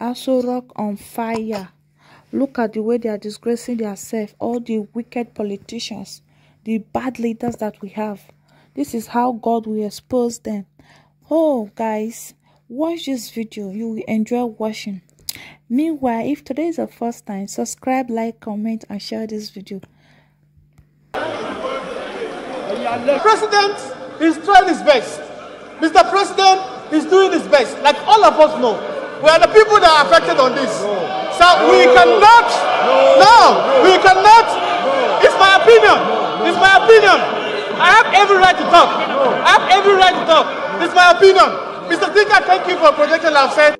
Aso Rock on fire. Look at the way they are disgracing themselves. All the wicked politicians, the bad leaders that we have. This is how God will expose them. Oh, guys, watch this video. You will enjoy watching. Meanwhile, if today is the first time, subscribe, like, comment, and share this video. The president is trying his best. Mr. President is doing his best. Like all of us know, we are the people that are affected on this. So we cannot. We cannot. It's my opinion. It's my opinion. I have every right to talk. I have every right to talk. It's my opinion. Mr. Speaker, thank you for projecting our said.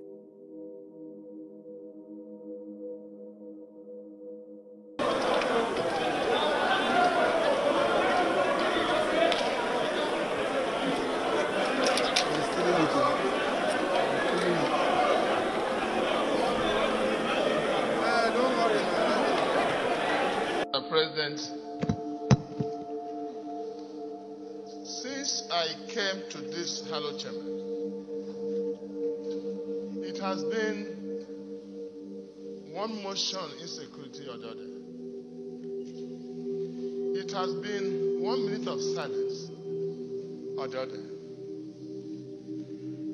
President, since I came to this hallowed chamber, it has been one motion insecurity or the other. It has been 1 minute of silence or the other.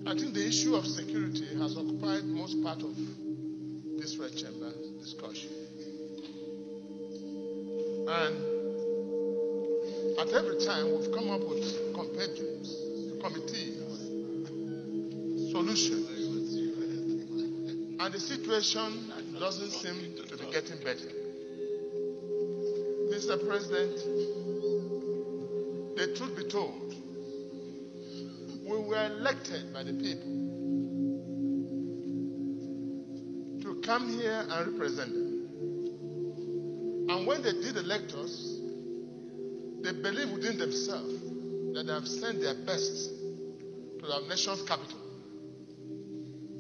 I think the issue of security has occupied most part of this red chamber discussion. And at every time, we've come up with compendiums, committees, solutions. And the situation doesn't seem to be getting better. Mr. President, the truth be told, we were elected by the people to come here and represent them. And when they did elect us, they believe within themselves that they have sent their best to our nation's capital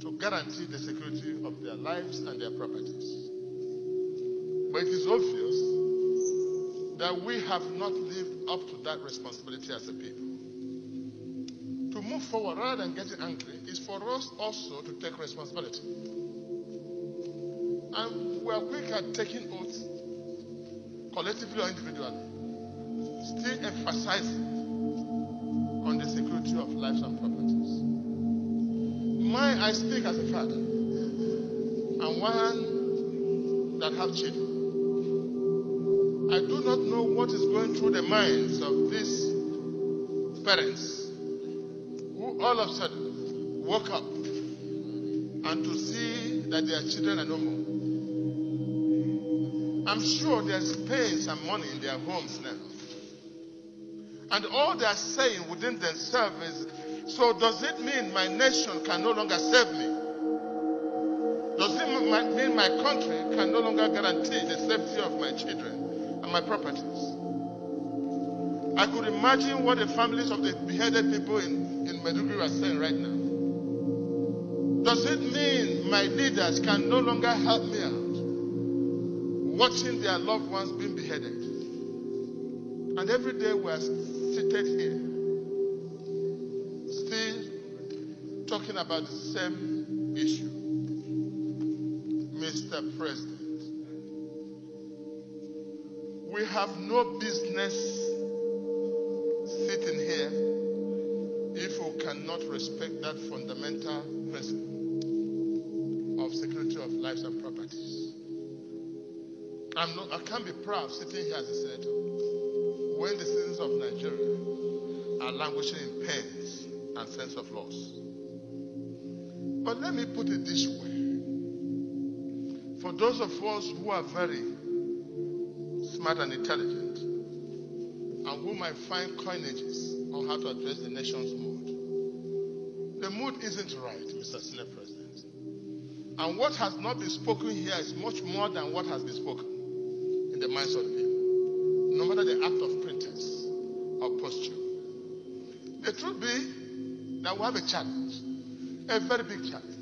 to guarantee the security of their lives and their properties. But it is obvious that we have not lived up to that responsibility as a people. To move forward rather than getting angry is for us also to take responsibility. And we are quick at taking oaths, collectively or individually, still emphasizing on the security of lives and properties. I speak as a father and one that have children. I do not know what is going through the minds of these parents who all of a sudden woke up and to see that their children are no more. I'm sure there's pains and money in their homes now. And all they are saying within themselves is, so does it mean my nation can no longer save me? Does it mean my country can no longer guarantee the safety of my children and my properties? I could imagine what the families of the beheaded people in Maiduguri are saying right now. Does it mean my leaders can no longer help me out, watching their loved ones being beheaded? And every day we are seated here, still talking about the same issue. Mr. President, we have no business sitting here if we cannot respect that fundamental principle of security of lives and properties. I can't be proud sitting here as a senator when the citizens of Nigeria are languishing in pains and sense of loss. But let me put it this way. For those of us who are very smart and intelligent and who might find coinages on how to address the nation's mood, the mood isn't right, Mr. Senate President. And what has not been spoken here is much more than what has been spoken in the minds of the people, no matter the act of pretense or posture. The truth be that we have a challenge, a very big challenge.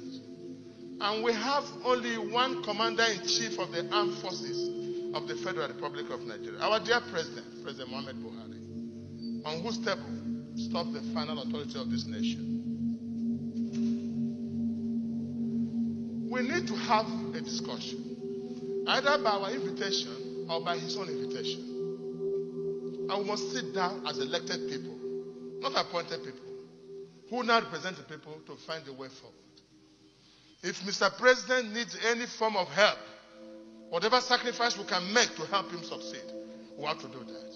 And we have only one commander-in-chief of the armed forces of the Federal Republic of Nigeria, our dear President, President Muhammad Buhari, on whose table stops the final authority of this nation. We we need to have a discussion, either by our invitation or by his own invitation. And we must sit down as elected people, not appointed people, who now represent the people to find a way forward. If Mr. President needs any form of help, whatever sacrifice we can make to help him succeed, we have to do that.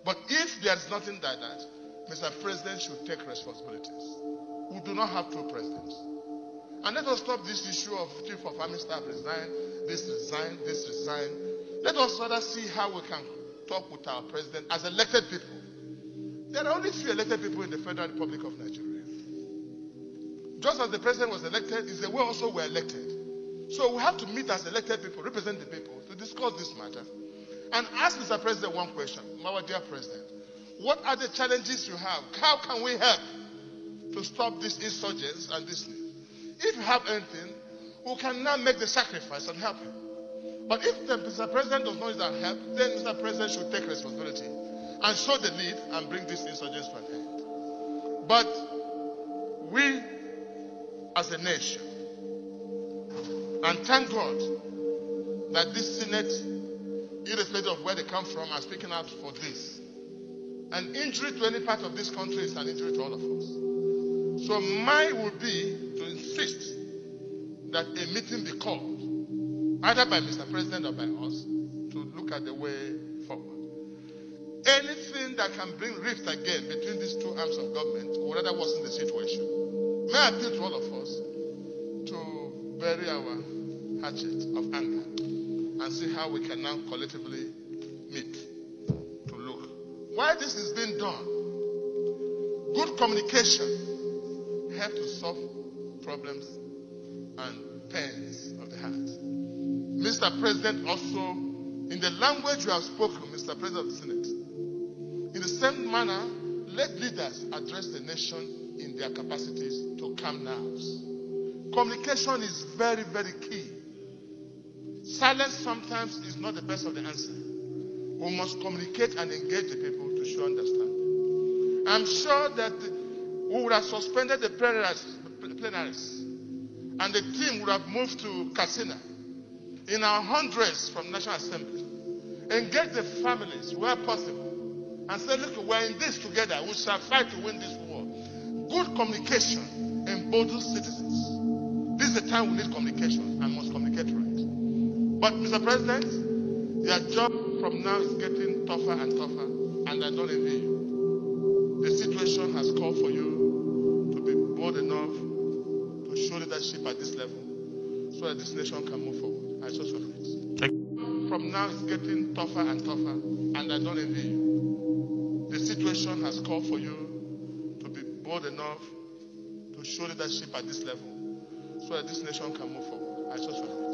But if there is nothing like that, Mr. President should take responsibilities. We do not have two presidents. And let us stop this issue of Chief of Army Staff resign, this resign, this resign. Let us rather see how we can talk with our president as elected people. There are only few elected people in the Federal Republic of Nigeria. Just as the president was elected, is the way also we're elected. So we have to meet as elected people, represent the people, to discuss this matter. And ask Mr. President one question. Our dear President, what are the challenges you have? How can we help to stop these insurgents and this? If you have anything, we can now make the sacrifice and help him. But if Mr. President does not need our help, then Mr. President should take responsibility and show the lead and bring these insurgents to an end. But we, as a nation, and thank God that this Senate, irrespective of where they come from, are speaking out for this. An injury to any part of this country is an injury to all of us. So mine would be to insist that a meeting be called, either by Mr. President or by us, to look at the way forward. Anything that can bring rift again between these two arms of government will rather worsen the situation. May I appeal to all of us to bury our hatchet of anger and see how we can now collectively meet to look. Why this is being done? Good communication helps to solve problems and pains of the heart. Mr. President, also, in the language you have spoken, Mr. President of the Senate, in the same manner, let leaders address the nation in their capacities to calm nerves. Communication is very, very key. Silence sometimes is not the best of the answer. We must communicate and engage the people to show understanding. I'm sure that we would have suspended the plenaries and the team would have moved to Katsina in our hundreds from National Assembly. Engage the families where possible and say, look, we're in this together. We shall fight to win this war. Good communication emboldens citizens. This is the time we need communication and must communicate right. But, Mr. President, your job from now is getting tougher and tougher, and I don't envy you. The situation has called for you to be bold enough to show leadership at this level so that this nation can move forward. I trust your faith. From now it's getting tougher and tougher, and I don't envy you. The situation has called for you to be bold enough to show leadership at this level so that this nation can move forward. I trust your faith.